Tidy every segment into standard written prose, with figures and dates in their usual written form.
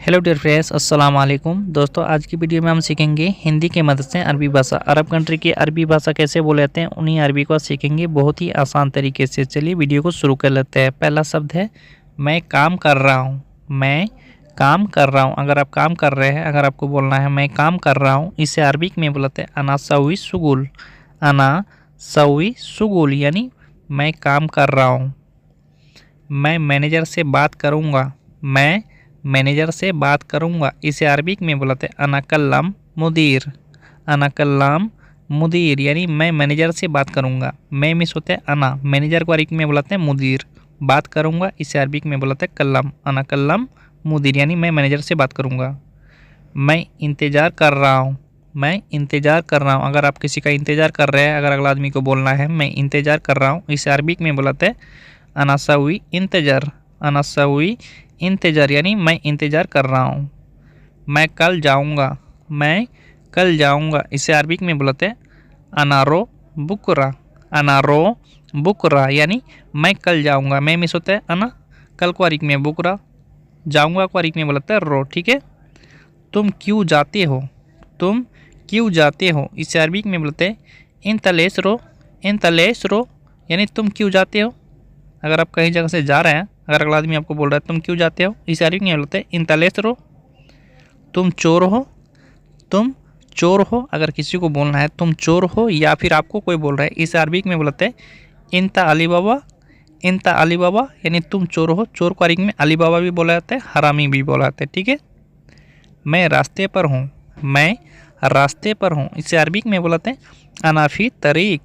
Hello dear friends, अस्सलाम वालेकुम। दोस्तों, आज की वीडियो में हम सीखेंगे हिंदी की मदद से अरबी भाषा। अरब कंट्री की अरबी भाषा कैसे बोले जाते हैं, उन्हीं अरबी को सीखेंगे बहुत ही आसान तरीके से। चलिए वीडियो को शुरू कर लेते हैं। पहला शब्द है मैं काम कर रहा हूँ। मैं काम कर रहा हूँ। अगर आप काम कर रहे हैं, अगर आपको बोलना है मैं काम कर रहा हूँ, इसे अरबिक में बोलते हैं अना सवी शुगुल। अना सवी शुगुल यानी मैं काम कर रहा हूँ। मैं मैनेजर से बात करूँगा। मैं मैनेजर से बात करूँगा, इसे अरबिक में बोलते हैं अना कल्लम मुदीर। अना कल्लम मुदीर यानी मैं मैनेजर से बात करूँगा। मैं मिस होते हैं अना, मैनेजर को अरबिक में बोलते हैं मुदीर। बात करूँगा, इसे अरबिक में बोलते हैं कल्लम। अना कल्लम मुदीर यानी मैं मैनेजर से बात करूँगा। मैं इंतज़ार कर रहा हूँ। मैं इंतज़ार कर रहा हूँ। अगर आप किसी का इंतज़ार कर रहे हैं, अगर अगला आदमी को बोलना है मैं इंतज़ार कर रहा हूँ, इसे अरबिक में बोलते हैं अना सवी इंतज़ार। अना सवी इंतज़ार यानी मैं इंतज़ार कर रहा हूँ। मैं कल जाऊँगा। मैं कल जाऊँगा, इसे अरबिक में बोलते हैं अनारो बुकरा। अनारो बुकरा यानी मैं कल जाऊँगा। मैं मिस होता है अना, कल को अरबिक में बुकरा, जाऊँगा को अरबिक में बोलते हैं रो। ठीक है। तुम क्यों जाते हो। तुम क्यों जाते हो, इसे अरबिक में बोलते हैं इंतलेस रो। इंतलेस रो यानी तुम क्यों जाते हो। अगर आप कहीं जगह से जा रहे हैं, अगर अगला आदमी आपको बोल रहा है तुम क्यों जाते हो, इसे अरबिक में बोलते हैं इंतलेस रो। तुम चोर हो। तुम चोर हो, अगर किसी को बोलना है तुम चोर हो, या फिर आपको कोई बोल रहा है, इसे अरबिक में बोलते हैं इंता अली बाबा। इंता अली बाबा यानी तुम चोर हो। चोर को अरबिक में अली बाबा भी बोला जाता है, हरामी भी बोला जाता है। ठीक है। मैं रास्ते पर हूँ। मैं रास्ते पर हूँ, इसे अरबिक में बोलते हैं अनाफी तरीक।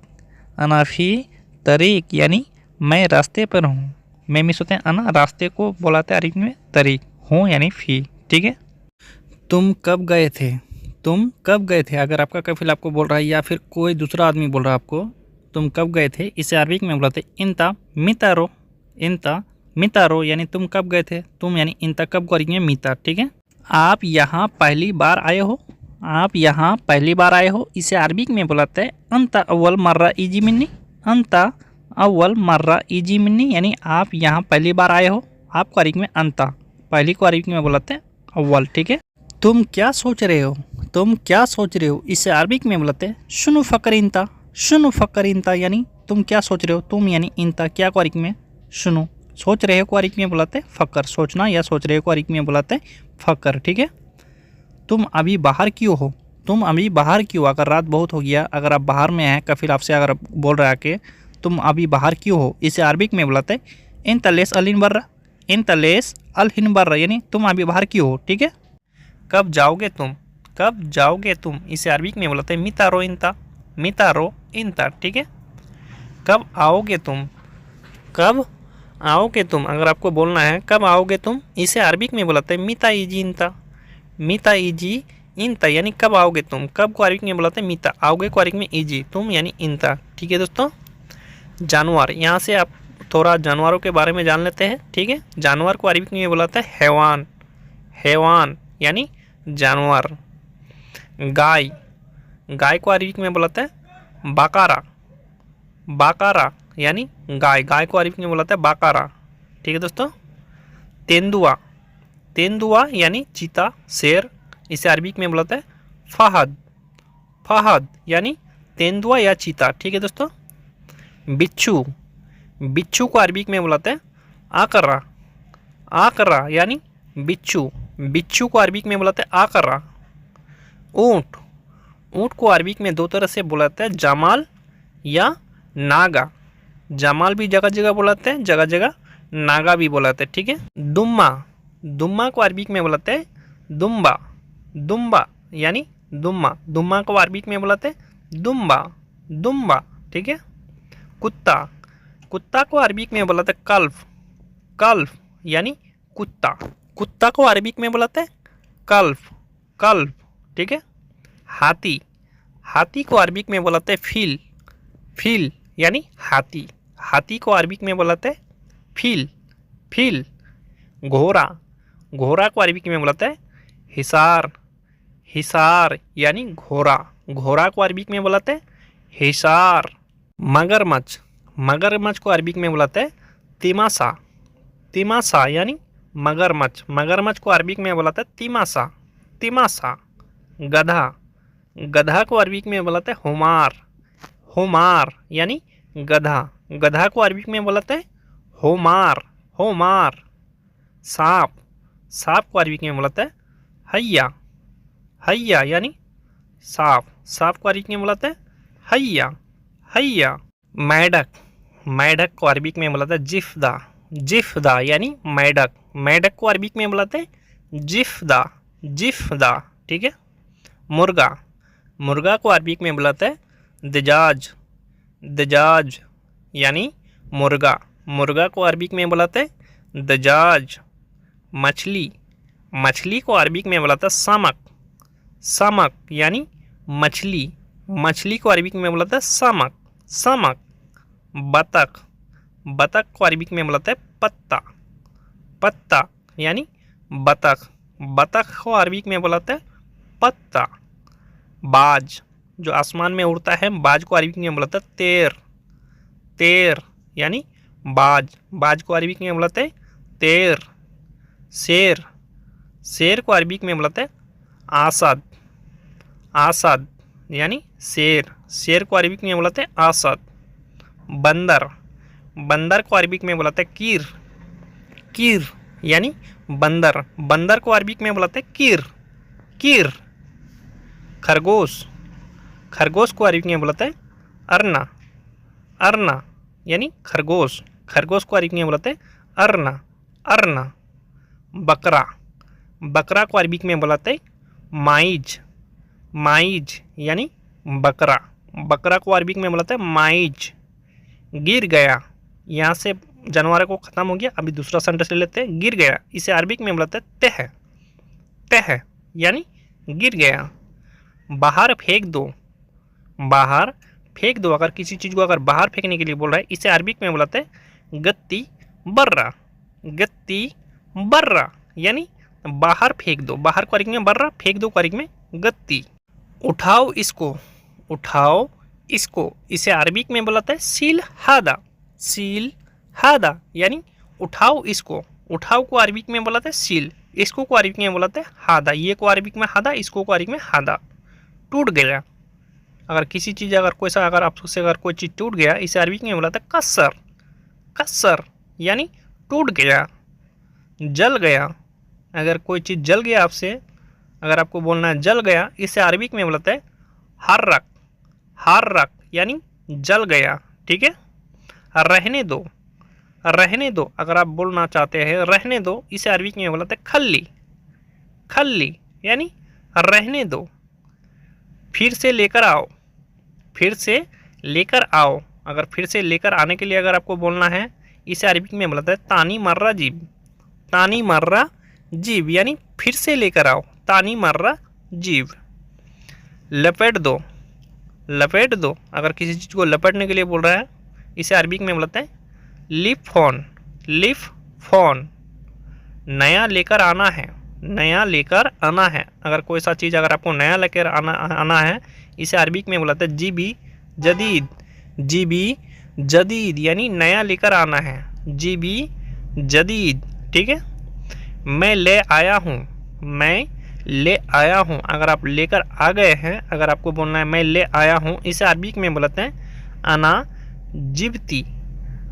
अनाफी तरीक यानी मैं रास्ते पर हूँ। मैं मिस होते हैं अना, रास्ते को बोलाते हैं अरबिक में तरीक, हूँ यानी फ़ी। ठीक है। तुम कब गए थे। तुम कब गए थे, अगर आपका कफिल आपको बोल रहा है या फिर कोई दूसरा आदमी बोल रहा है आपको तुम कब गए थे, इसे अरबिक में बोलाते हैं इंता मितारो। इंता मितारो यानी तुम कब गए थे। तुम यानी इंता कब को अरबिक में मीता। ठीक है। आप यहाँ पहली बार आए हो। आप यहाँ पहली बार आए हो, इसे अरबिक में बोलाते हैं अंता अव्वल मर्रा इजी मिन्नी। अंता अव्वल मर्रा इजी मिन्नी यानी आप यहाँ पहली बार आए हो। आपको अरबिक में अंता, पहली को अरबिक में बोलाते हैं अव्वल। ठीक है। तुम क्या सोच रहे हो। तुम क्या सोच रहे हो, इसे अरबिक में बोलाते हैं शुनु फ़कर इंता। शुनु फ़कर इंता यानी तुम क्या सोच रहे हो। तुम यानी इंता, क्या को अरबिक में शुनु, सोच रहे हो को अरबिक में बुलाते हैं फ़कर, सोचना या सोच रहे हो को अरबिक में बुलाते हैं फ़कर। ठीक है। तुम अभी बाहर क्यों हो। तुम अभी बाहर क्यों, अगर रात बहुत हो गया, अगर आप बाहर में हैं, कफिल आपसे अगर बोल रहा है कि तुम अभी बाहर क्यों हो, इसे अरबिक में बुलाते हैं इन तलेस अलिन बर्रा। इन तलेस अल हिन बर्रा यानी तुम अभी बाहर क्यों हो। ठीक है। कब जाओगे तुम। कब जाओगे तुम, इसे अरबिक में बोलते हैं मितारो इंता। मितारो इंता। ठीक है। कब आओगे तुम। कब आओगे तुम, अगर आपको बोलना है कब आओगे तुम, इसे अरबिक में बोलते हैं मिता इजी इंता। मिता इजी इंता यानी कब आओगे तुम। कब को अरबिक में बोलते हैं मिता, आओगे को अरबिक में इजी, तुम यानी इंता। ठीक है दोस्तों। जानवर, यहाँ से आप थोड़ा जानवरों के बारे में जान लेते हैं। ठीक है। जानवर को अरबिक में बोलता है हैवान। हैवान यानी जानवर। गाय, गाय को अरबिक में बोलते हैं बाकारा। बाकारा यानी गाय, गाय को अरबिक में बोलते हैं बाकारा। ठीक है दोस्तों। तेंदुआ, तेंदुआ यानी चीता, शेर, इसे अरबिक में बोलते हैं फहद। फहद यानी तेंदुआ या चीता। ठीक है दोस्तों। बिच्छू, बिच्छू को अरबिक में बोलते हैं आकरा। आकरा यानी बिच्छू, बिच्छू को अरबिक में बोलते हैं आकरा। ऊँट, ऊँट को अरबिक में दो तरह से बुलाते हैं, जमाल या नागा। जमाल भी जगह जगह बुलाते हैं, जगह जगह नागा भी बुलाते हैं। ठीक है। दुम्मा, दुम्मा को अरबिक में बुलाते हैं दुम्बा। दुम्बा यानी दुम्मा, दुम्मा को अरबिक में बुलाते हैं दुम्बा। दुम्बा। ठीक है। कुत्ता, कुत्ता को अरबिक में बुलाते हैं कल्फ। कल्फ यानी कुत्ता, कुत्ता को अरबिक में बुलाते हैं कल्फ। कल्फ। ठीक है। हाथी, हाथी को अरबिक में बुलाते हैं फील। फील यानी हाथी, हाथी को अरबिक में बुलाते हैं फील। फील। घोड़ा, घोड़ा को अरबिक में बुलाते हैं हिसार। हिसार यानी घोड़ा, घोड़ा को अरबिक में बुलाते हैं हिसार। मगरमच्छ, मगरमच्छ को अरबिक में बुलाते हैं तिमासा। तिमासा यानी मगरमच्छ, मगरमच्छ को अरबिक में बोलाते हैं तिमासा, तिमासा। गधा, गधा को अरबिक में बोलाते हैं हुमार, हुमार यानी गधा, गधा को अरबिक में बोलाते हैं होमार, होमार। सांप, सांप को अरबिक में बोलाते हैं हैया, हैया यानी सांप, सांप को अरबिक में बोलाते हैं हैया, हैया। मेढक, मेढक को अरबिक में बोलाते हैं जिफ्दा, जिफ्दा यानी मेढक, मेढक को अरबिक में बोलाते हैं जिफ्दा, जिफ्दा। ठीक है। मुर्गा, मुर्गा को अरबिक में बुलाते हैं दजाज, दजाज यानी मुर्गा, मुर्गा को अरबिक में बुलाते हैं दजाज। मछली, मछली को अरबिक में बुलाते हैं समक, समक यानी मछली, मछली को अरबिक में बुलाते हैं समक, समक। बतख, बतख को अरबिक में बुलाते हैं पत्ता, पत्ता यानी बतख, बतख को अरबिक में बुलाते हैं पत्ता। बाज, जो आसमान में उड़ता है, बाज को अरबिक में बुलाते हैं तेर, तेर यानी बाज, बाज को अरबिक में बुलाते हैं तेर। शेर, शेर को अरबिक में बुलाते हैं आसद, आसद यानी शेर, शेर को अरबिक में बुलाते हैं आसद। बंदर, बंदर को अरबिक में बुलाते हैं कीर, कीर यानी बंदर, बंदर को अरबिक में बुलाते हैं कीर, कीर। खरगोश, खरगोश को अरबिक में बुलाते हैं अरना, अरना यानी खरगोश, खरगोश को अरबिक में बुलाते हैं अरना, अरना। बकरा, बकरा को अरबिक में बुलाते हैं माइज, माइज यानी बकरा, बकरा को अरबिक में बुलाते हैं माइज। गिर गया, यहाँ से जानवर को ख़त्म हो गया, अभी दूसरा सेंटेंस ले लेते हैं। गिर गया, इसे अरबिक में बुलाते हैं तह, तह यानी गिर गया। बाहर फेंक दो, बाहर फेंक दो, अगर किसी चीज़ को अगर बाहर फेंकने के लिए बोल रहा है, इसे अरबिक में बुलाते हैं गत्ती बर्रा, गत्ती बर्रा यानी बाहर फेंक दो, बाहर को अरबिक में बर्रा, फेंक दो को अरबिक में गत्ती। उठाओ इसको, उठाओ इसको, इसे अरबिक में बुलाते हैं सील हादा, सील हादा यानी उठाओ इसको, उठाओ को अरबिक में बुलाते हैं सील, इसको को अरबिक में बुलाते हैं हादा, ये को अरबिक में हादा, इसको को अरबिक में हादा। टूट गया, अगर किसी चीज़ अगर कोई सा अगर आपसे अगर कोई चीज़ टूट गया, इसे अरबिक में बुलाते हैं कसर, कसर यानी टूट गया। जल गया, अगर कोई चीज़ जल गया आपसे, अगर आपको बोलना है जल गया, इसे अरबिक में बुलाते हैं हर्रक, हर्रक यानी जल गया। ठीक है। रहने दो, रहने दो, अगर आप बोलना चाहते हैं रहने दो, इसे अरबिक में बोलते हैं खल्ली, खल्ली यानी रहने दो। फिर से लेकर आओ, फिर से लेकर आओ, अगर फिर से लेकर आने के लिए अगर आपको बोलना है, इसे अरबिक में बोलते हैं तानी मर्रा जीब, तानी मर्रा जीब यानी फिर से लेकर आओ, तानी मर्रा जीब। लपेट दो, लपेट दो, अगर किसी चीज़ को लपेटने के लिए बोल रहा है, इसे अरबिक में बोलते हैं लिप फोन, लिप फोन। नया लेकर आना है, नया लेकर आना है, अगर कोई सा चीज़ अगर आपको नया लेकर आना है, इसे अरबिक में बुलाते हैं जीबी जदीद, जीबी जदीद यानी नया लेकर आना है, जीबी जदीद। ठीक है। मैं ले आया हूँ, मैं ले आया हूँ, अगर आप लेकर आ गए हैं, अगर आपको बोलना है मैं ले आया हूँ, इसे अरबिक में बुलाते हैं अना जिब्ती,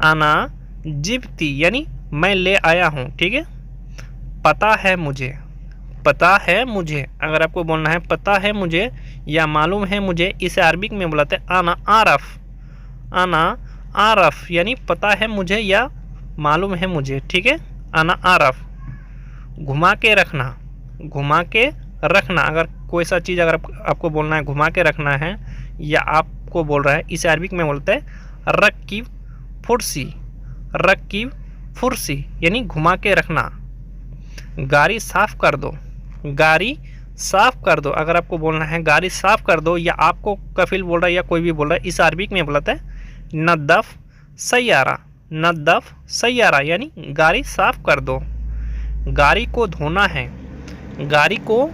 अना जिब्ती यानी मैं ले आया हूँ। ठीक है। पता है मुझे, पता है मुझे, अगर आपको बोलना है पता है मुझे या मालूम है मुझे, इसे अरबिक में बुलाते हैं आना आरफ, आना आरफ यानी पता है मुझे या मालूम है मुझे। ठीक है। आना आरफ। घुमा के रखना, घुमा के रखना, अगर कोई सा चीज़ अगर आपको बोलना है घुमा के रखना है या आपको बोल रहा है, इसे अरबिक में बोलते हैं रक्की फुर्सी, रक्की फुर्सी यानी घुमा के रखना। गाड़ी साफ कर दो, गाड़ी साफ कर दो, अगर आपको बोलना है गाड़ी साफ कर दो या आपको कफिल बोल रहा है या कोई भी बोल रहा है, इस अरबिक में बोलते हैं नद्दफ सैयारा, नद्दफ सैयारा यानी गाड़ी साफ कर दो। गाड़ी को धोना है, गाड़ी को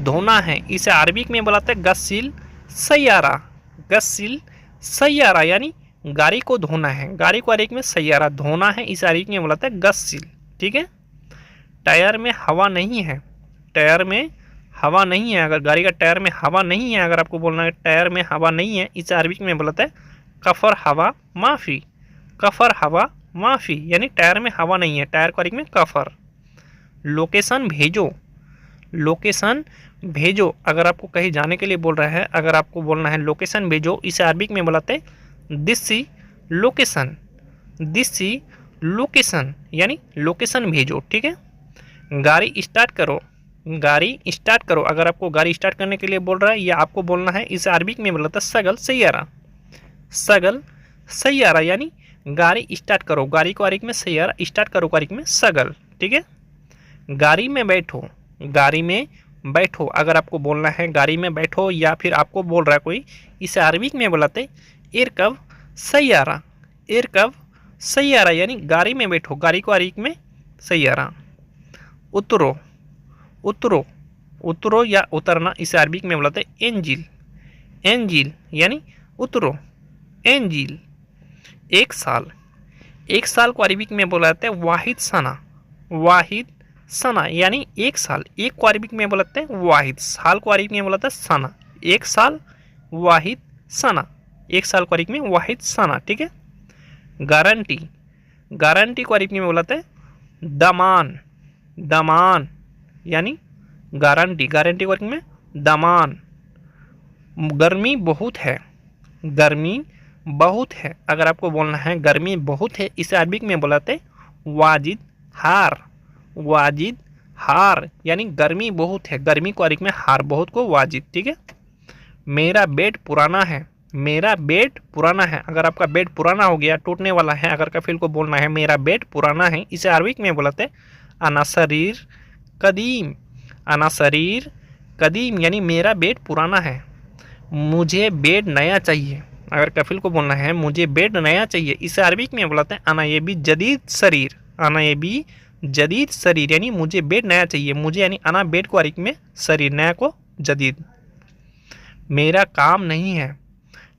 धोना है, इसे अरबिक में बुलाते हैं गस्सिल सैयारा, गस्सिल सैयारा यानी गाड़ी को धोना है, गाड़ी को अरबिक में सैयारा धोना है, इसे अरबिक में बुलाते हैं गस्सिल। ठीक है। टायर में हवा नहीं है, टायर में हवा नहीं है। अगर गाड़ी का टायर में हवा नहीं है, अगर आपको बोलना है टायर में हवा नहीं है, इसे अरबी में बोलते हैं कफर हवा माफ़ी, कफर हवा माफ़ी, यानी टायर में हवा नहीं है, टायर को अरबी में कफर। लोकेशन भेजो, लोकेशन भेजो, अगर आपको कहीं जाने के लिए बोल रहा है, अगर आपको बोलना है लोकेशन भेजो, इसे अरबिक में बुलाते हैं दिस्सी लोकेशन, दिस्सी लोकेशन, यानी लोकेशन भेजो। ठीक है। गाड़ी स्टार्ट करो, गाड़ी स्टार्ट करो, अगर आपको गाड़ी स्टार्ट करने के लिए बोल रहा है, या आपको बोलना है इसे अरबिक में बुलाता है सगल सैयारा, सगल सैयारा, यानी गाड़ी स्टार्ट करो, गाड़ी को अरबिक में सैयारा, स्टार्ट करो को अरबिक में सगल। ठीक है। गाड़ी में बैठो, गाड़ी में बैठो, अगर आपको बोलना है गाड़ी में बैठो, या फिर आपको बोल रहा है कोई, इसे अरबिक में बुलाते इरकब सैयारा, इरकब सैयारा, यानी गाड़ी में बैठो, गाड़ी को अरबिक में सैयारा। उतरो, उतरो, उतरो या उतरना, इसे अरबिक में बुलाते एंजिल, एंजिल, यानी उतरो, एंजिल। एक साल, एक साल को अरबिक में बुलाते हैं वाहिद सना, वाहिद सना, यानी एक साल, एक को अरबिक में बुलाते हैं वाहिद, साल को अरबिक में बुलाते हैं सना, एक साल वाहिद सना, एक साल को अरबिक में वाहिद सना। ठीक है। गारंटी, गारंटी को अरबिक में बुलाते हैं दमान, दमान, यानी गारंटी, गारंटी को अरबिक में दमान। गर्मी बहुत है, गर्मी बहुत है, अगर आपको बोलना है गर्मी बहुत है, इसे अरबिक में बुलाते हैं वाजिद हार, वाजिद हार, यानी गर्मी बहुत है, गर्मी को अरबिक में हार, बहुत को वाजिद। ठीक है। मेरा बेड पुराना है, मेरा बेड पुराना है, अगर आपका बेड पुराना हो गया, टूटने वाला है, अगर कफिल को बोलना है मेरा बेड पुराना है, इसे अरबिक में बुलाते हैं अना शरीर कदीम, अना शरीर कदीम, यानी मेरा बेड पुराना है। मुझे बेड नया चाहिए, अगर कफिल को बोलना है मुझे बेड नया चाहिए, इसे अरबिक में बुलाते हैं अना ये भी जदीद शरीर, अना ये भी जदीद शरीर, यानी मुझे बेड नया चाहिए, मुझे यानी अना बेड को अरबिक में शरीर, नया को जदीद। मेरा काम नहीं है,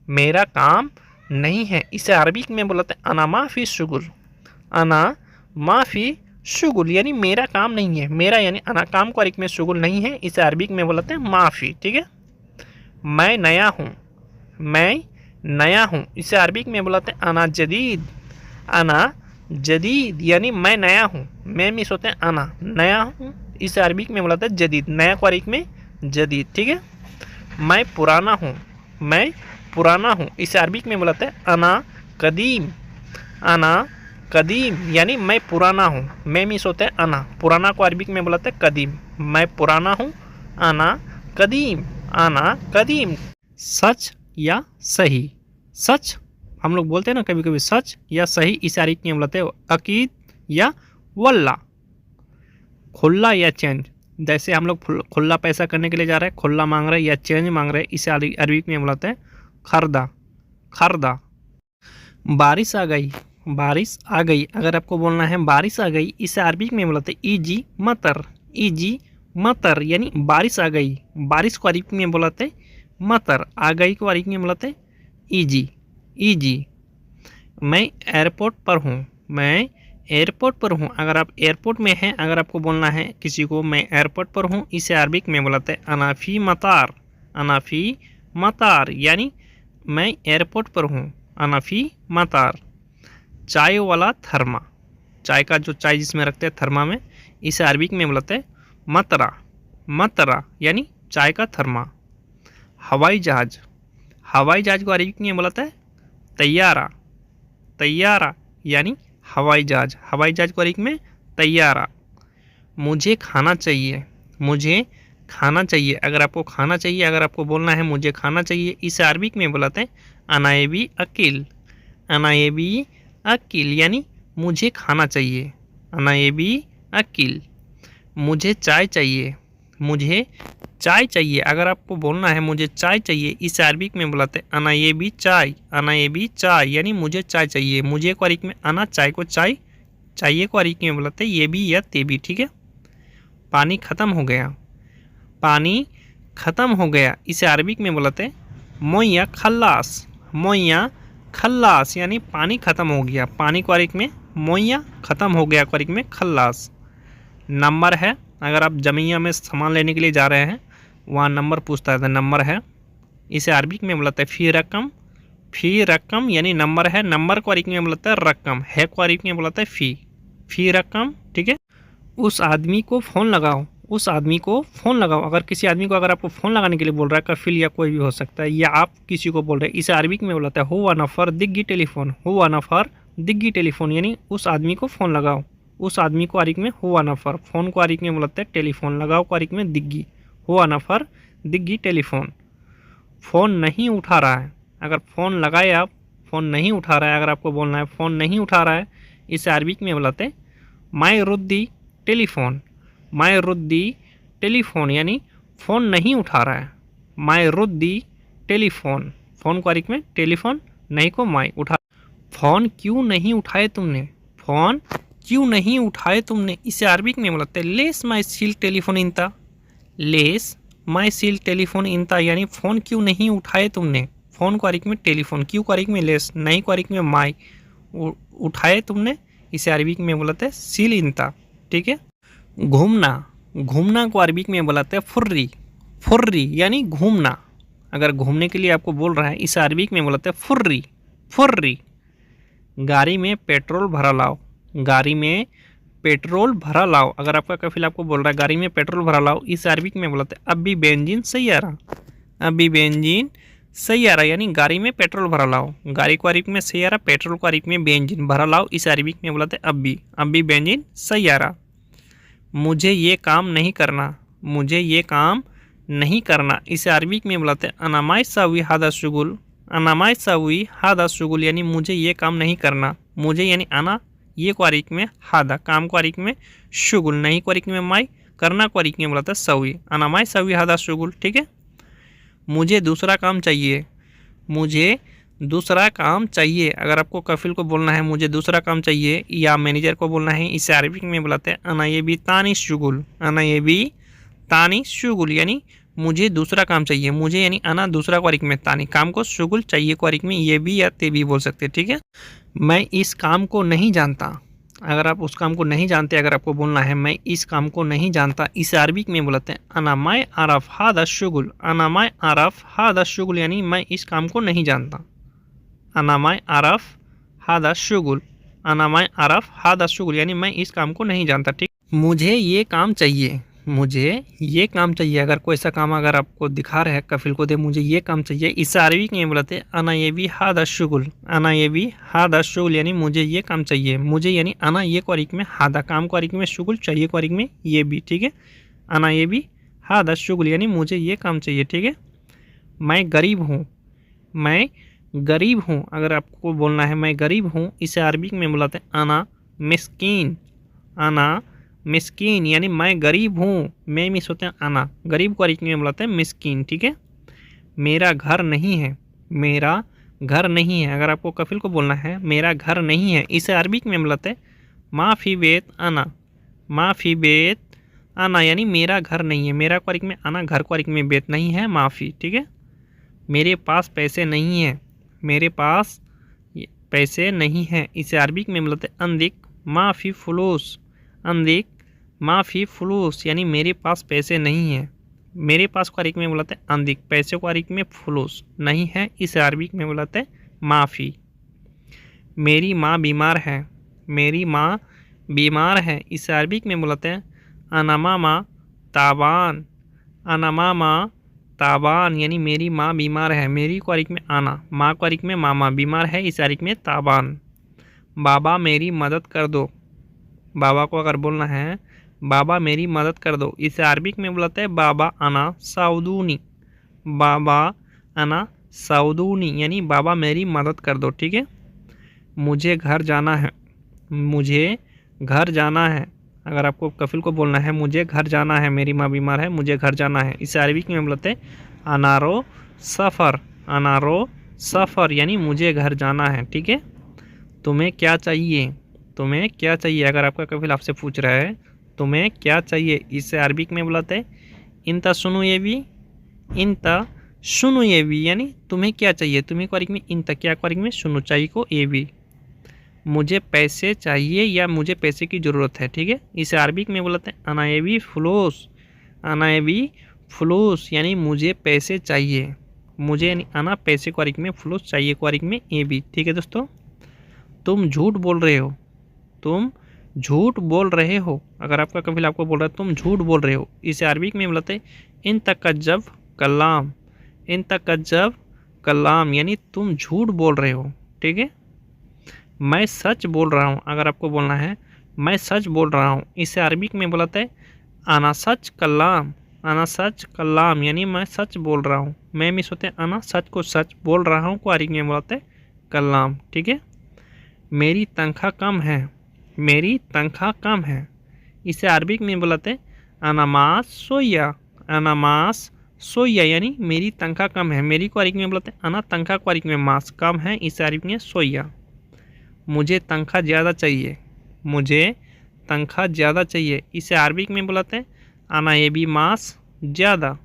मेरा काम नहीं है, इसे अरबिक में बुलाते हैं अना माफ़ी शुगुल, अना माफ़ी शुगुल, यानी मेरा काम नहीं है, मेरा यानी अना काम को अरबिक में शुगुल नहीं है, इसे अरबिक में बुलाते हैं माफ़ी। ठीक है। मैं नया हूँ, मैं नया हूँ, इसे अरबिक में बुलाते हैं अना जदीद, अना जदीद, यानी मैं नया हूँ, मैं मिस होते हैं अना, नया हूँ, इसे अरबिक में बुलाते हैं जदीद, नया को अरबिक में जदीद। ठीक है। मैं पुराना हूँ, मैं पुराना हूँ, इसे अरबिक में बुलाते हैं अना कदीम, अना कदीम, यानी मैं पुराना हूँ, मैं मिस होते हैं अना, पुराना को अरबिक में बुलाते हैं कदीम, मैं पुराना हूँ, अना कदीम, अना कदीम। सच या सही, सच हम लोग बोलते हैं ना कभी कभी, सच या सही, इसे अरबिक में बुलाते हैं अकीद या वल्ला। खुल्ला या चेंज, जैसे हम लोग खुल्ला पैसा करने के लिए जा रहे हैं, खुल्ला मांग रहे हैं या चेंज मांग रहे हैं, इसे अरबिक में बुलाते हैं खरदा, खरदा। बारिश आ गई, बारिश आ गई, अगर आपको बोलना है बारिश आ गई, इसे अरबिक में बुलाते हैं ईजी मतर, ईजी मतर, यानी बारिश आ गई, बारिश को अरबिक में बुलाते हैं मतर, आ गई को अरबिक में बुलाते हैं ईजी, ईजी। मैं एयरपोर्ट पर हूँ, मैं एयरपोर्ट पर हूँ, अगर आप एयरपोर्ट में हैं, अगर आपको बोलना है किसी को मैं एयरपोर्ट पर हूँ, इसे अरबिक में बुलाते हैं अनाफी मतार, अनाफी मतार, यानी मैं एयरपोर्ट पर हूँ, अनाफी मतार। चाय वाला थर्मा, चाय का जो चाय जिसमें रखते हैं थर्मा में, इसे अरबिक में बुलाते हैं मतरा, मतरा, यानी चाय का थर्मा। हवाई जहाज, हवाई जहाज को अरबिक में बुलाता है तैयारा, तैयारा, यानी हवाई जहाज, हवाई जहाज को अरबिक में तैयारा। मुझे खाना चाहिए, मुझे खाना चाहिए, अगर आपको खाना चाहिए, अगर आपको बोलना है मुझे खाना चाहिए, इसे अरबिक में बुलाते हैं अनाएबी अकील, अनाएबी अकील, यानी मुझे खाना चाहिए, अनाएबी अकील। मुझे चाय चाहिए, मुझे चाय चाहिए, अगर आपको बोलना है मुझे चाय चाहिए, इसे अरबिक में बुलाते हैं अना ये भी चाय, अना ये भी चाय, यानी मुझे चाय चाहिए, मुझे को अरबिक में अना, चाय को चाय, चाहिए को अरबिक में बुलाते हैं ये भी या ते भी। ठीक है। पानी ख़त्म हो गया, पानी ख़त्म हो गया, इसे अरबिक में बुलाते हैं मोया खल्लास, मोया खल्लास, यानी पानी ख़त्म हो गया, पानी को अरबिक में मोया, ख़त्म हो गया को अरबिक में खल्लास। नंबर है, अगर आप जमिया में सामान लेने के लिए जा रहे हैं वहाँ नंबर पूछता है तो नंबर है। इसे अरबिक में बोलते हैं फ़ी रकम यानी नंबर है। नंबर को अरबिक में बोलते हैं रकम, है को अरबिक में बोलते हैं फ़ी रकम। ठीक है। उस आदमी को फ़ोन लगाओ, उस आदमी को फ़ोन लगाओ। अगर किसी आदमी को अगर आपको फ़ोन लगाने के लिए बोल रहा है, कफिल या कोई भी हो सकता है, या आप किसी को बोल रहे हैं, इसे अरबिक में बोलता है हुआ नफ़र दिग्गी टेलीफोन, हुआ नफ़र दिग्गी टेलीफोन यानी उस आदमी को फ़ोन लगाओ। उस आदमी को अरबिक में हुआ नफ़र, फ़ोन को अरबिक में बोलते हैं टेलीफोन, लगाओ को अरबिक में दिग्गी, हुआ नफ़र दिग्गी टेलीफोन। फ़ोन नहीं उठा रहा है, अगर फ़ोन लगाए आप, फ़ोन नहीं उठा रहा है, अगर आपको बोलना है फ़ोन नहीं उठा रहा है, इसे अरबिक में बोलते हैं माय रुद्दी टेलीफोन, माय रुद्दी टेलीफोन यानी फ़ोन नहीं उठा रहा है। माय रुद्दी टेलीफोन, फ़ोन को अरबिक में टेलीफोन, नहीं को माय उठा। फ़ोन क्यों नहीं उठाए तुमने, फ़ोन क्यों नहीं उठाए तुमने, इसे अरबिक में बोलते हैं लेस माय सील टेलीफोन इंता, लेस माय सील टेलीफोन इंता यानी फ़ोन क्यों नहीं उठाए तुमने। फ़ोन को अरबिक में टेलीफोन, क्यों को अरबिक में लेस, नहीं को अरबिक में माय, उठाए तुमने, इसे अरबिक में बोलते हैं सील इंता। ठीक है। घूमना, घूमना को अरबिक में बोलते हैं फुर्री, फुर्री यानी घूमना। अगर घूमने के लिए आपको बोल रहा है, इसे अरबिक में बोलते हैं फुर्री, फुर्री। गाड़ी में पेट्रोल भरा लाओ, गाड़ी में पेट्रोल भरा लाओ। अगर आपका कफिल आपको बोल रहा है गाड़ी में पेट्रोल भरा लाओ, इस अरबिक में बोलते हैं अभी बेंजीन सही आ रहा, अभी बेंजीन सही आ रहा यानी गाड़ी में पेट्रोल भरा लाओ। गाड़ी को अरबिक में सही आ रहा, पेट्रोल को अरबिक में बेंजीन भरा लाओ, इस अरबिक में बोलते हैं अभी बेंजीन सही आ रहा। मुझे ये काम नहीं करना, मुझे ये काम नहीं करना, इसे अरबिक में बोलते हैं अनामाय सावी हादा शुगुल, अनामाय सावी हादा शुगुल यानी मुझे ये काम नहीं करना। मुझे यानी आना, ये को अरबिक में हादा, काम को अरबिक में शुगुल, नहीं को अरबिक में माई, करना को अरबिक में बोलता है सवी, अनामाय सवी हादा शुगुल। ठीक है। मुझे दूसरा काम चाहिए, मुझे दूसरा काम चाहिए। अगर आपको कफिल को बोलना है मुझे दूसरा काम चाहिए, या मैनेजर को बोलना है, इसे अरबिक में बुलाते हैं अना ये भी तानी शुगुल, अना ये भी तानी शुगुल यानी मुझे दूसरा काम चाहिए। मुझे यानी अना, दूसरा को अरबिक में तानी, काम को शुगुल, चाहिए को अरबिक में ये भी या ते भी बोल सकते हैं। ठीक है। मैं इस काम को नहीं जानता, अगर आप उस काम को नहीं जानते, अगर आपको बोलना है मैं इस काम को नहीं जानता, इसे अरबिक में बोलते हैं अना माय आरफ हादा शुगुल, अना माय आरफ हादा शुगुल यानी मैं इस काम को नहीं जानता। अनामाय आरफ हादा शुगुल, अनामाय आरफ हादा शुगुल यानी मैं इस काम को नहीं जानता। ठीक। मुझे ये काम चाहिए, मुझे ये काम चाहिए। अगर कोई ऐसा काम अगर आपको दिखा रहा है कफिल को दे मुझे ये काम चाहिए, इसे अरबिक में बोलते हैं अना ये भी हादा शुगुल, अना ये भी हादा शुगुल यानी मुझे ये काम चाहिए। मुझे यानी अना, ये को अरबिक में हादा, काम को अरबिक में शुगुल, चाहिए को अरबिक में ये भी। ठीक है। अना ये भी हादा शुगुल यानी मुझे ये काम चाहिए। ठीक है। मैं गरीब हूँ, मैं गरीब हूँ। अगर आपको बोलना है मैं गरीब हूँ, इसे अरबिक में बुलाते हैं अना मिस्कीन, अना मिस्कीन यानी मैं गरीब हूँ। मैं मिस होते हैं अना, गरीब को अरबिक में बुलाते हैं मिस्कीन। ठीक है। मेरा घर नहीं है, मेरा घर नहीं है। अगर आपको कफिल को बोलना है मेरा घर नहीं है, इसे अरबिक में बुलाते हैं माफ़ी बेत अना, माफ़ी बेत अना यानी मेरा घर नहीं है। मेरा को अरबिक में अना, घर को अरबिक में बेत नहीं है, माफ़ी। ठीक है। मेरे पास पैसे नहीं है, मेरे पास पैसे नहीं हैं, इसे अरबिक में बोलते हैं अंदिक माफ़ी फुलूस, अंदिक माफ़ी फुलूस यानी मेरे पास पैसे नहीं हैं। मेरे पास को अरबिक में बोलते हैं अंदिक, पैसे को अरबिक में फुलूस नहीं है, इसे अरबिक में बोलते हैं माफ़ी। मेरी माँ बीमार है, मेरी माँ बीमार है, इसे अरबिक में बोलते हैं अनामा माँ ताबान, अनामा माँ ताबान यानी मेरी माँ बीमार है। मेरी को अरबिक में आना, माँ को अरबिक में मामा, बीमार है, इस अरबिक में ताबान। बाबा मेरी मदद कर दो, बाबा को अगर बोलना है बाबा मेरी मदद कर दो, इसे अरबिक में बुलाते हैं बाबा अना साउदूनी, बाबा अना साउदूनी यानी बाबा मेरी मदद कर दो। ठीक है। मुझे घर जाना है, मुझे घर जाना है। अगर आपको कफिल को बोलना है मुझे घर जाना है, मेरी माँ बीमार है, मुझे घर जाना है, इसे अरबिक में बोलते हैं अनारो सफ़र, अनारो सफ़र यानी मुझे घर जाना है। ठीक है। तुम्हें क्या चाहिए, तुम्हें क्या चाहिए। अगर आपका कफिल आपसे पूछ रहा है तुम्हें क्या चाहिए, इसे अरबिक में बुलाते हैं इंता सुनो ये भी, इंता सुनो ये भी यानी तुम्हें क्या चाहिए। तुम्हें को अरबिक में इंता, क्या को अरबिक में सुनो, चाहिए को ये भी। मुझे पैसे चाहिए या मुझे पैसे की ज़रूरत है। ठीक है, इसे अरबिक में बोलते हैं अना एबी फ्लूस, अना एबी फ्लूस यानी मुझे पैसे चाहिए। मुझे यानी अना पैसे को अरबिक में, फ्लूस चाहिए को अरबिक में एबी। ठीक है दोस्तों, तुम झूठ बोल रहे हो, तुम झूठ बोल रहे हो। अगर आपका कफिल आपको बोल रहा है तुम झूठ बोल रहे हो, इसे अरबिक में बोलते हैं इन तकज्जब कलाम, इन तकज्जब कलाम यानी तुम झूठ बोल रहे हो। ठीक है, मैं सच बोल रहा हूँ। अगर आपको बोलना है मैं सच बोल रहा हूँ, इसे अरबिक में बोलते हैं आना सच कलाम, आना सच कलाम यानी मैं सच बोल रहा हूँ। मैं मिस होते हैं आना सच को सच बोल रहा हूँ को अरबिक में बोलते हैं कलाम। ठीक है, मेरी तनख्वाह कम है, मेरी तनख्वाह कम है, इसे अरबिक में बोलते हैं अनामास सोया, अनामास सोया यानी मेरी तनख्वाह कम है। मेरी को अरबिक में बोलते हैं अना, तनख्वाह को अरबिक में मास, कम है, इसे अरबिक में सोया। मुझे तनख्वाह ज़्यादा चाहिए, मुझे तनख्वाह ज़्यादा चाहिए, इसे अरबिक में बोलते हैं अना एबी मास ज़्यादा,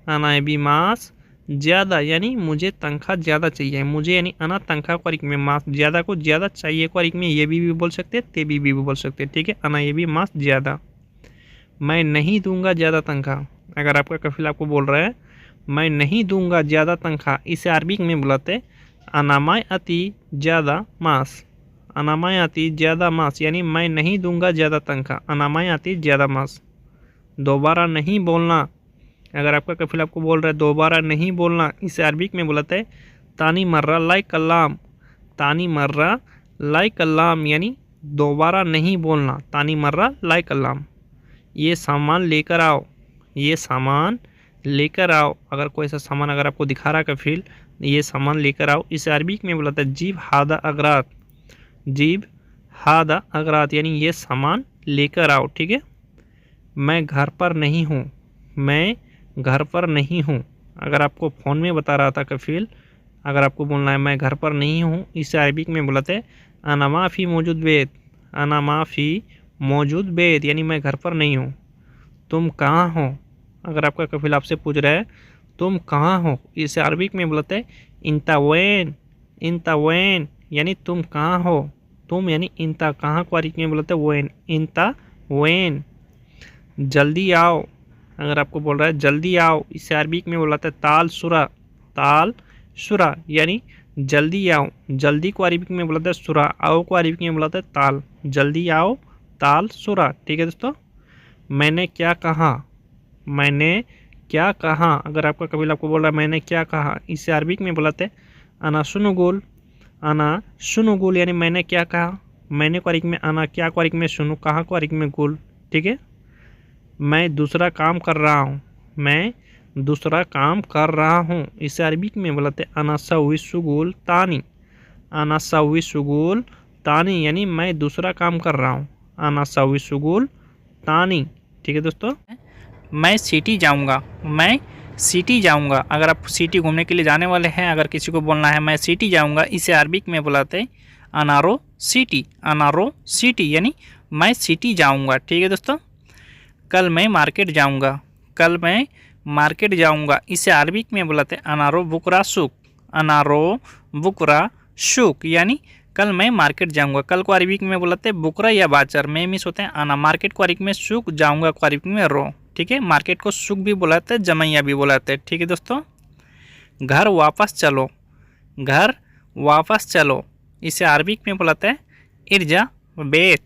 अना एबी मास ज़्यादा यानी मुझे तनख्वाह ज़्यादा चाहिए। मुझे यानी अना, तनख्वाह को अरबिक में मास, ज़्यादा को ज़्यादा चाहिए को अरबिक में ये भी बोल सकते हैं, ते भी बोल सकते हैं। ठीक है, अना एबी मास ज़्यादा। मैं नहीं दूंगा ज़्यादा तनख्वाह। अगर आपका कफिल आपको बोल रहा है मैं नहीं दूंगा ज़्यादा तनख्वाह, इसे अरबिक में बुलाते हैं अनामाय अति ज़्यादा मास, अनामाय अति ज़्यादा मास यानी मैं नहीं दूंगा ज़्यादा तनख्वाह, अनामाय अति ज़्यादा मास। दोबारा नहीं बोलना। अगर आपका कफिल आपको बोल रहा है दोबारा नहीं बोलना, इसे अरबिक में बुलाते हैं तानी मर्रा लाई कल्लाम, तानी मर्रा लाई कल्लाम यानी दोबारा नहीं बोलना, तानी मर्रा लाई कल्लाम। ये सामान लेकर आओ, ये सामान लेकर आओ। अगर कोई ऐसा सामान अगर आपको दिखा रहा कफिल ये सामान लेकर आओ, इसे अरबिक में बुलाता है जीब हादा अगरात, जीब हादा अगरात यानी ये सामान लेकर आओ। ठीक है, मैं घर पर नहीं हूँ, मैं घर पर नहीं हूँ। अगर आपको फ़ोन में बता रहा था कफिल, अगर आपको बोलना है मैं घर पर नहीं हूँ, इसे अरबिक में बुलाते हैं अना माफ़ी मौजूद बेत, अना माफ़ी मौजूद बेत यानी मैं घर पर नहीं हूँ। तुम कहाँ हो। अगर आपका कफिल आपसे पूछ रहा है तुम कहाँ हो, इसे अरबिक में बुलाते हैं इंता वैन, इंता वैन यानी तुम कहाँ हो। तुम यानी इंता, कहाँ को अरबिक में बुलाते हैं वैन, इंता वैन। जल्दी आओ। अगर आपको बोल रहा है जल्दी आओ, इसे अरबिक में बुलाते हैं ताल सुरा, ताल सुरा यानी जल्दी आओ। जल्दी को अरबिक में बुलाते हैं सुरा, आओ को अरबिक में बुलाते हैं ताल, जल्दी आओ ताल सुरा। ठीक है दोस्तों, मैंने क्या कहा, मैंने क्या कहा। अगर आपका कबील आपको बोल रहा है मैंने क्या कहा, इसे अरबिक में बुलाते हैं अना सुनुगुल, अना सुनुगुल यानी मैंने क्या कहा। मैंने को अरबिक में अना, क्या को अरबिक में सुनु, कहा को अरबिक में गुल। ठीक है, मैं दूसरा काम कर रहा हूँ, मैं दूसरा काम कर रहा हूँ, इसे अरबिक में बुलाते हैं अना सविसुगुल तानी, अना सविसुगुल तानी यानी मैं दूसरा काम कर रहा हूँ, अना सविसुगुल तानी। ठीक है दोस्तों, मैं सिटी जाऊंगा, मैं सिटी जाऊंगा। अगर आप सिटी घूमने के लिए जाने वाले हैं, अगर किसी को बोलना है मैं सिटी जाऊंगा, इसे अरबिक में बुलाते हैं अनारो सिटी, अनारो सिटी यानी मैं सिटी जाऊंगा। ठीक है दोस्तों, कल मैं मार्केट जाऊंगा, कल मैं मार्केट जाऊंगा, इसे अरबिक में बुलाते हैं अनारो बुकरा सुक, अनारो बुकरा शुक यानी कल मैं मार्केट जाऊंगा। कल को अरबिक में बुलाते हैं बुकरा या बाचर, में मिस होते हैं आना। मार्केट को अरबिक में सुक, जाऊंगा को अरबिक में रो। ठीक है, मार्केट को सुक भी बुलाते हैं, जमैया भी बुलाते हैं। ठीक है दोस्तों, घर वापस चलो, घर वापस चलो, इसे अरबिक में बुलाते हैं इर्जा बेत,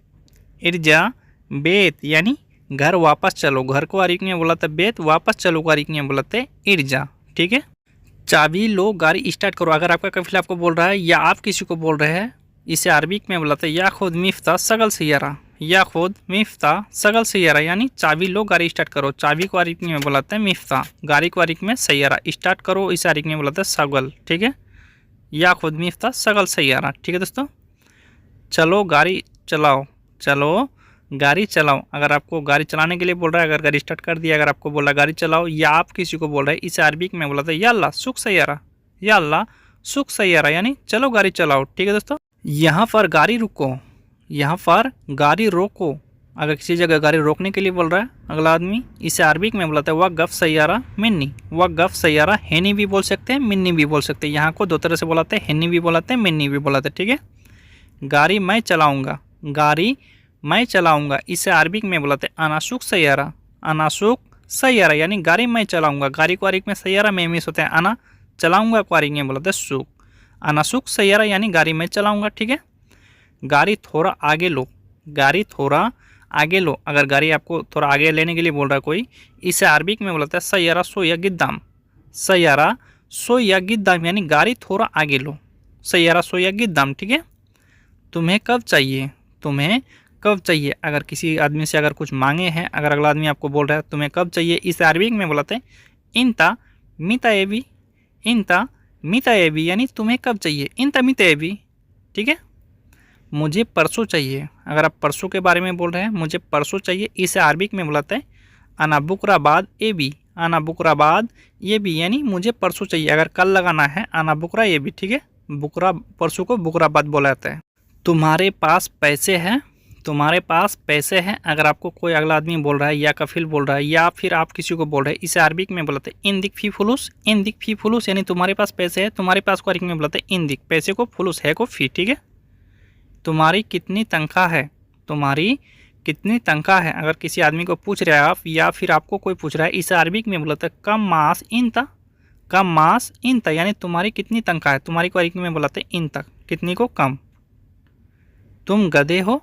इर्जा बेत यानी घर वापस चलो। घर को अरबिक में बुलाते हैं बेत, वापस चलो को अरबिक में बुलाते हैं इर्जा। ठीक है, चाबी लो गाड़ी स्टार्ट करो। अगर आपका कफिल आपको बोल रहा है या आप किसी को बोल रहे हैं, इसे अरबिक में बुलाते हैं या खुद मिफ्ता सगल सैयारा, या खुद मिफ्ता सगल सैयारा यानी चाबी लो गाड़ी स्टार्ट करो। चाबी को अरबिक में बुलाते हैं मिफ्ता, गाड़ी को अरबिक में सैयारा, स्टार्ट करो इसे अरबिक में बुलाते हैं सगल। ठीक है, या खुद मिफ्ता सगल सैयारा। ठीक है दोस्तों, चलो गाड़ी चलाओ, चलो गाड़ी चलाओ। अगर आपको गाड़ी चलाने के लिए बोल रहा है, अगर गाड़ी स्टार्ट कर दिया, अगर आपको बोल रहा है गाड़ी चलाओ, या आप किसी को बोल रहे हैं, इसे अरबिक में बुलाते हैं या अल्लाह सुख सैयारा, या अल्लाह सुख सैयारा यानी चलो गाड़ी चलाओ। ठीक है दोस्तों, यहाँ पर गाड़ी रुको, यहाँ पर गाड़ी रोको। अगर किसी जगह गाड़ी रोकने के लिए बोल रहा है अगला आदमी, इसे अरबिक में बुलाते हैं वक़्फ़ सैयारा मिन्नी, वक़्फ़ सैयारा हैनी भी बोल सकते हैं, मिन्नी भी बोल सकते हैं। यहाँ को दो तरह से बुलाते हैं, हैनी भी बुलाते हैं, मिन्नी भी बुलाते हैं। ठीक है, गाड़ी मैं चलाऊँगा, गाड़ी मैं चलाऊँगा, इसे अरबिक में बोलते हैं अनासुक सैयारा, अनासुक सैयारा यानी गाड़ी मैं चलाऊँगा। गाड़ी को अरबिक में सैयारा में मिस होते हैं, अना चलाऊँगा को अरबिक में बोलते हैं सुक, अनासुक सैयारा यानी गाड़ी मैं चलाऊँगा। ठीक है, गाड़ी थोड़ा आगे लो, गाड़ी थोड़ा आगे लो, अगर गाड़ी आपको थोड़ा आगे लेने के लिए बोल रहा है कोई, इसे अरबिक में बोलता है सैयारा सोया गिद्दाम, सैयारा सोया गिद्दाम यानी गाड़ी थोड़ा आगे लो, सैयारा सोया गिद्दाम। ठीक है, तुम्हें कब चाहिए, तुम्हें कब चाहिए, अगर किसी आदमी से अगर कुछ मांगे हैं, अगर अगला आदमी आपको बोल रहा है तुम्हें कब चाहिए, इसे अरबिक में बोलते हैं इंता मिता एबी, इंता मिता एबी यानी तुम्हें कब चाहिए, इंता मिता एबी। ठीक है, मुझे परसों चाहिए, अगर आप परसों के बारे में बोल रहे हैं मुझे परसों चाहिए, इसे अरबिक में बुलाते हैं अना बुकराबाद ए बी, अना बुकराबाद ये भी यानी मुझे परसों चाहिए। अगर कल लगाना है अना बुकरा ये भी। ठीक है, बुकरा परसों को बुकराबाद बोला जाता है। तुम्हारे पास पैसे हैं, तुम्हारे पास पैसे हैं, अगर आपको कोई अगला आदमी बोल रहा है या कफिल बोल रहा है या फिर आप किसी को बोल रहे हैं, इसे अरबिक में बोलते हैं इन दिक फी फुलूस, इन दिक फी फुलूस यानी तुम्हारे पास पैसे है, तुम्हारे पास को अरबिक में बोलते हैं इन दिक, पैसे को फुलूस है को फी। ठीक है, तुम्हारी कितनी तनख्वाह है, तुम्हारी कितनी तनख्वाह है, अगर किसी आदमी को पूछ रहे हैं आप या फिर आपको कोई पूछ रहा है, इसे अरबिक में बोलते हैं कम मास इन ता, कम मास इन ता यानी तुम्हारी कितनी तनख्वाह है, तुम्हारी को अरबिक में बोलते हैं इन तक, कितनी को कम। तुम गधे हो,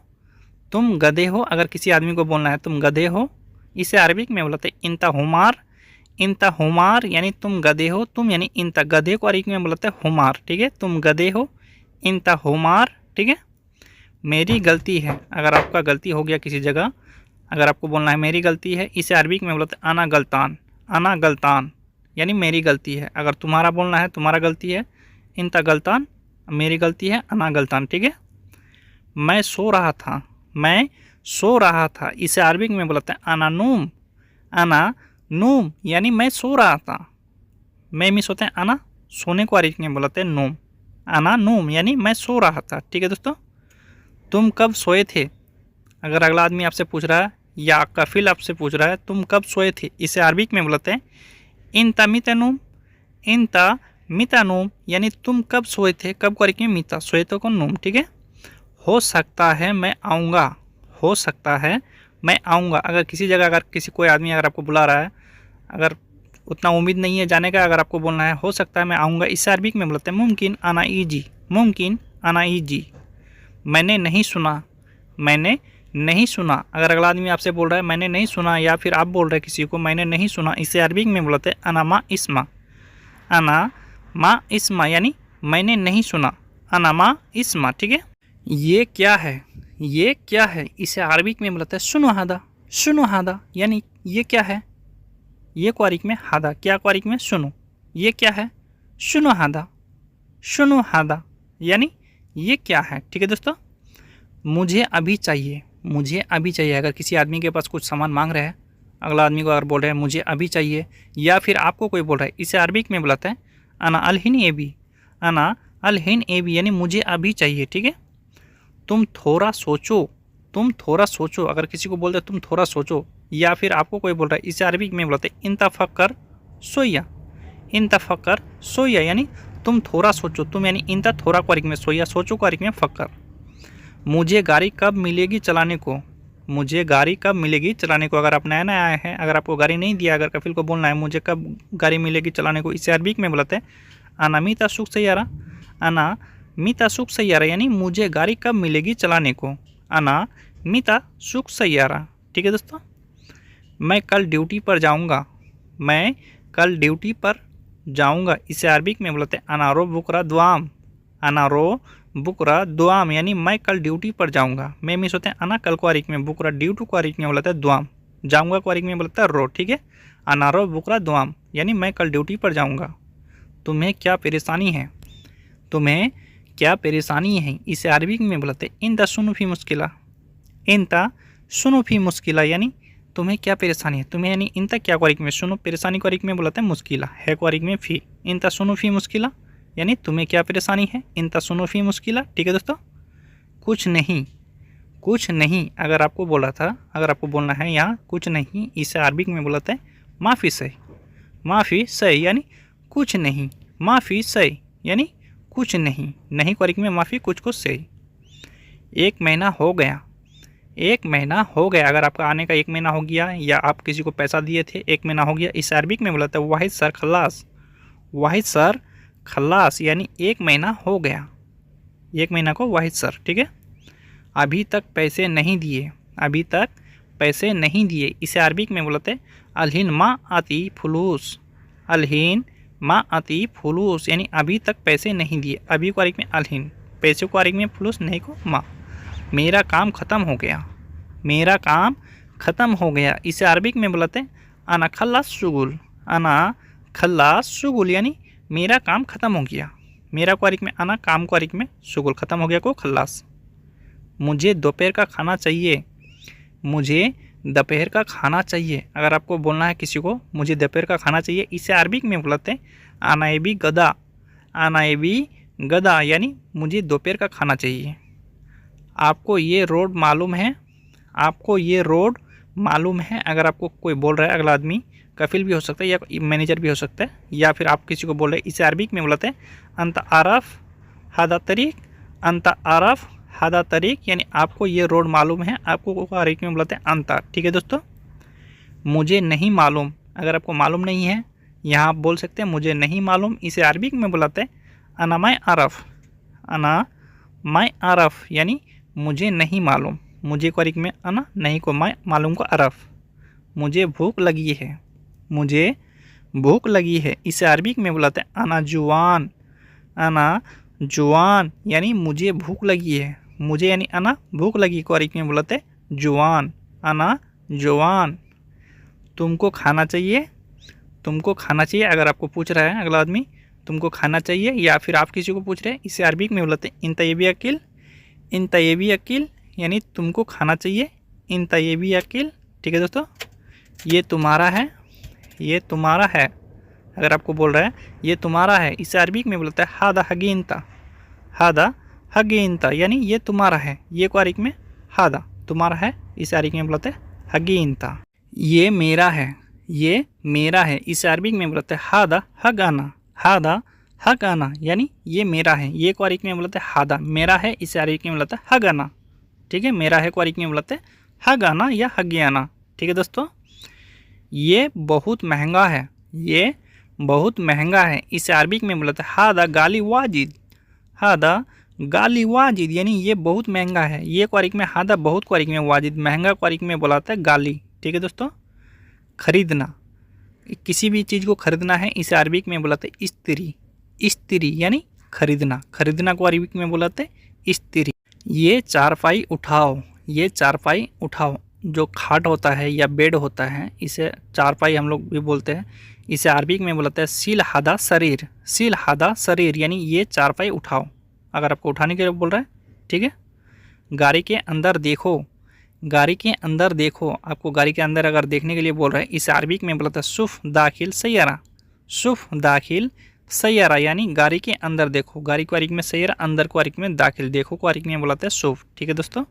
तुम गधे हो, अगर किसी आदमी को बोलना है तुम गधे हो, इसे अरबिक में बोलते हैं इंता हुमार, इंता हुमार यानी तुम गधे हो, तुम यानी इंता, गधे को अरबिक में बोलते हैं हुमार। ठीक है, तुम गधे हो, इंता हुमार। ठीक है, मेरी गलती है, अगर आपका गलती हो गया किसी जगह, अगर आपको बोलना है मेरी गलती है, इसे अरबिक में बोलते हैं अना गलतान, अना गलतान यानी मेरी गलती है। अगर तुम्हारा बोलना है तुम्हारा गलती है, इंता गलतान मेरी गलती है, अना गलतान। ठीक है, मैं सो रहा था, मैं सो रहा था, इसे अरबिक में बोलते हैं अना नूम, अना नूम यानी मैं सो रहा था। मैं मिस होते हैं अना, सोने को अरबिक में बोलते हैं नूम, अना नूम यानी मैं सो रहा था। ठीक है दोस्तों, तुम कब सोए थे, अगर अगला आदमी आपसे पूछ रहा है या कफिल आपसे पूछ रहा है तुम कब सोए थे, इसे अरबिक में बोलते हैं इंता मितानूम, इंता मितानूम यानी तुम कब सोए थे, कब को अरबिक में मिता, सोए तो कौन नूम। ठीक है, हो सकता है मैं आऊँगा, हो सकता है मैं आऊँगा, अगर किसी जगह अगर किसी कोई आदमी अगर आपको बुला रहा है, अगर उतना उम्मीद नहीं है जाने का, अगर आपको बोलना है हो सकता है मैं आऊँगा, इसे अरबिक में बोलते हैं मुमकिन अना ईजी, मुमकिन अना ईजी। मैंने नहीं सुना, मैंने नहीं सुना, अगर अगला आदमी आपसे बोल रहा है मैंने नहीं सुना या फिर आप बोल रहे हैं किसी को मैंने नहीं सुना, इसे अरबिक में बोलते हैं अना मा इस्मा, अना मा इस्मा यानी मैंने नहीं सुना, अना मा इस्मा। ठीक है, ये क्या है, ये क्या है, इसे अरबिक में बोलते हैं सुनो हादा, सुनो हादा यानी ये क्या है, ये को अरबिक में हादा, क्या को अरबिक में सुनो, ये क्या है, सुनो हादा, सुनो हादा यानी ये क्या है। ठीक है दोस्तों, मुझे अभी चाहिए, मुझे अभी चाहिए, अगर किसी आदमी के पास कुछ सामान मांग रहे हैं, अगला आदमी को अगर बोल रहे हैं मुझे अभी चाहिए या फिर आपको कोई बोल रहा है, इसे अरबिक में बुलाते हैं अना अलहिन एबी, अना अलहिन एबी यानी मुझे अभी चाहिए। ठीक है, तुम थोड़ा सोचो, तुम थोड़ा सोचो, अगर किसी को बोल रहे तुम थोड़ा सोचो या फिर आपको कोई बोल रहा है, इसे अरबिक में बुलाते हैं इंता फक्कर सोया, इंता फक्कर सोया यानी तुम थोड़ा सोचो, तुम यानी इंता थोड़ा को अरबिक में सोया, सोचो को अरबिक में फक्कर। मुझे गाड़ी कब मिलेगी चलाने को, मुझे गाड़ी कब मिलेगी चलाने को, अगर आप नया नया आए हैं, अगर आपको गाड़ी नहीं दिया, अगर कफिल को बोलना है मुझे कब गाड़ी मिलेगी चलाने को, इसे अरबिक में बुलाते हैं अना मीता सुख सैयारा, अना मीता सुख सैयारा यानी मुझे गाड़ी कब मिलेगी चलाने को, अना मीता सुख सैयारा। ठीक है दोस्तों, मैं कल ड्यूटी पर जाऊंगा, मैं कल ड्यूटी पर जाऊंगा, इसे अरबिक में बोलते हैं अनारो बुकरा दुआम, अनारो बुकरा दुआम यानी मैं कल ड्यूटी पर जाऊंगा। मैं मिस होते हैं अना, कल को अरबिक में, बुकरा ड्यूटी को अरबिक में बोलता है दुआम, जाऊंगा को अरबिक में बोलता है रो। ठीक है, अनारो बुकरा दुआम यानी मैं कल ड्यूटी पर जाऊंगा। तुम्हें क्या परेशानी है, तुम्हें क्या परेशानी है, इसे अरबिक में बोलते हैं इंता सुनो फी मुश्किला, इंता सुनो फी मुश्किला यानी तुम्हें क्या परेशानी है, तुम्हें यानी इंता क्या को अरबिक में, सुनो परेशानी को अरबिक में बोलते हैं मुश्किला, है को अरबिक में फी, इंता सुनो फी मुश्किला यानी तुम्हें क्या परेशानी है, इंता सुनो फी मुश्किला। ठीक है दोस्तों, कुछ नहीं, कुछ नहीं, अगर आपको बोला था, अगर आपको बोलना है यहाँ कुछ नहीं, इसे अरबिक में बोलते हैं माफ़ी सही, माफ़ी सही यानी कुछ नहीं, माफ़ी सही यानी कुछ नहीं, नहीं को अरबिक में माफ़ी, कुछ को सही। एक महीना हो गया, एक महीना हो गया। अगर आपका आने का 1 महीना हो गया या आप किसी को पैसा दिए थे 1 महीना हो गया, इसे अरबिक में बोला था वाहिद सर खल्लास। वाहिद सर खल्लास यानी 1 महीना हो गया, 1 महीना को वाहिद सर। ठीक है। अभी तक पैसे नहीं दिए, अभी तक पैसे नहीं दिए, इसे अरबिक में बोलते अलहीन मा आती फुलूस। अलहीन मा आती फुलूस यानी अभी तक पैसे नहीं दिए। अभी को अरबिक में अलहीन, पैसे को अरबिक में फुलूस, नहीं को मा। मेरा काम ख़त्म हो गया, मेरा काम ख़त्म हो गया, इसे अरबिक में बोलते अना खल्लास शुगुल। अना खल्लास शुगुल यानी मेरा काम ख़त्म हो गया। मेरा को अरबिक में अना, काम को अरबिक में शुगुल, ख़त्म हो गया को खल्लास। मुझे दोपहर का खाना चाहिए, मुझे दोपहर का खाना चाहिए। अगर आपको बोलना है किसी को मुझे दोपहर का खाना चाहिए, इसे अरबिक में बोलते हैं अनाएबी गदा। अनाएबी गदा यानी मुझे दोपहर का खाना चाहिए। आपको ये रोड मालूम है, आपको ये रोड मालूम है। अगर आपको कोई बोल रहा है, अगला आदमी कफिल भी हो सकता है या मैनेजर भी हो सकता है, या फिर आप किसी को बोल रहे हैं, इसे अरबिक में बोलते हैं अंत आरफ हादा तरीक। अंत आरफ हादा तरीक यानी आपको ये रोड मालूम है, आपको अरबिक में बोलते हैं अंता। ठीक है दोस्तों। मुझे नहीं मालूम, अगर आपको मालूम नहीं है यहाँ आप बोल सकते हैं मुझे नहीं मालूम, इसे अरबिक में बुलाते हैं अना मैं आरफ। अना मैं आरफ यानी मुझे नहीं मालूम। मुझे को अरबिक में अना, नहीं को मैं, मालूम को अरफ। मुझे भूख लगी है, मुझे भूख लगी है, इसे अरबिक में बुलाते हैं अना जुआन। अना जुआन यानी मुझे भूख लगी है। मुझे यानी अना, भूख लगी को अरबिक में बुलाते हैं जुआन। अना जुआन। तुमको खाना चाहिए, तुमको खाना चाहिए। अगर आपको पूछ रहा है अगला आदमी तुमको खाना चाहिए या फिर आप किसी को पूछ रहे हैं, इसे अरबिक में बुलाते हैं इन तयबी अकिल। इन तयबी अकिल यानी तुमको खाना चाहिए, इन तयबी अकिल। ठीक है दोस्तों। ये तुम्हारा है, ये तुम्हारा है। अगर आपको बोल रहा है ये तुम्हारा है, इसे अरबिक में बोलता है हादा हगीनता। हादा हगीनता यानी ये तुम्हारा है। ये को अरबिक में हादा तुम्हारा है, इसे अरबिक में बोलते हैं हगीनता। ये मेरा है, ये मेरा है, इसे अरबिक में बोलते हैं हादा हगाना। हादा हगाना यानी ये मेरा है। ये को अरबिक में बोलते हैं हादा, मेरा है, इसे अरबिक में बोलते हैं हगाना। ठीक है। मेरा है को अरबिक में बोलते हैं हगाना या हगियाना। ठीक है दोस्तों। ये बहुत महंगा है, ये बहुत महंगा है, इसे अरबिक में बोलते हैं हादा गाली वाजिद। हादा गाली वाजिद यानी ये बहुत महंगा है। ये को अरबिक में हादा, बहुत को अरबिक में वाजिद, महंगा को अरबिक में बुलाता है गाली। ठीक है दोस्तों। खरीदना, किसी भी चीज़ को खरीदना है, इसे अरबिक में बुलाते हैं इस्त्री। इस्त्री यानी खरीदना। खरीदना को अरबिक में बुलाते हैं इस्त्री। ये चारपाई उठाओ, ये चारपाई उठाओ। जो खाट होता है या बेड होता है, इसे चारपाई हम लोग भी बोलते हैं, इसे अरबिक में बोलते हैं सील हादा शरीर। सील हादा शरीर यानी ये चारपाई उठाओ, अगर आपको उठाने के लिए बोल रहा है। ठीक है। गाड़ी के अंदर देखो, गाड़ी के अंदर देखो। आपको गाड़ी के अंदर अगर देखने के लिए बोल रहा है, इसे अरबिक में बोलता है सुफ दाखिल सैयारा। सुफ दाखिल सैयारा यानी गाड़ी के अंदर देखो। गाड़ी को अरबिक में सैयारा, अंदर को अरबिक में दाखिल, देखो को अरबिक में बोलते हैं सुफ। ठीक है दोस्तों।